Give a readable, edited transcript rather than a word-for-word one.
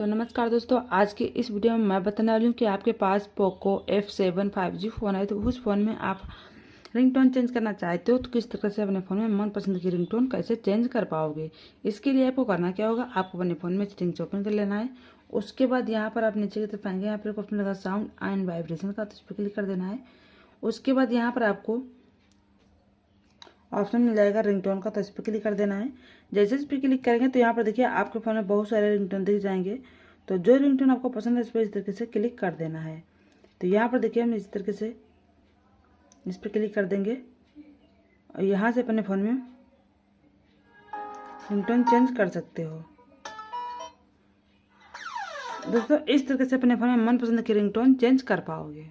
तो नमस्कार दोस्तों, आज की इस वीडियो में मैं बताने वाली हूँ कि आपके पास पोको F7 5G फ़ोन है तो उस फ़ोन में आप रिंगटोन चेंज करना चाहते हो तो किस तरह से अपने फ़ोन में मनपसंद की रिंगटोन कैसे चेंज कर पाओगे। इसके लिए आपको करना क्या होगा, आपको अपने फ़ोन में सेटिंग्स ओपन कर लेना है। उसके बाद यहाँ पर आप नीचे की तरफ आएंगे, यहाँ पर ऑप्शन लगा साउंड एंड वाइब्रेशन का, तो इस पर क्लिक कर देना है। उसके बाद यहाँ पर आपको ऑप्शन मिल जाएगा रिंगटोन का, तो इस पर क्लिक कर देना है। जैसे इस पर क्लिक करेंगे तो यहाँ पर देखिए आपके फ़ोन में बहुत सारे रिंगटोन दिख जाएंगे। तो जो रिंगटोन आपको पसंद है इस पर इस तरीके से क्लिक कर देना है। तो यहाँ पर देखिए हम इस तरीके से इस पर क्लिक कर देंगे और यहाँ से अपने फ़ोन में रिंगटोन चेंज कर सकते हो। दोस्तों इस तरीके से अपने फ़ोन में मनपसंद की रिंगटोन चेंज कर पाओगे।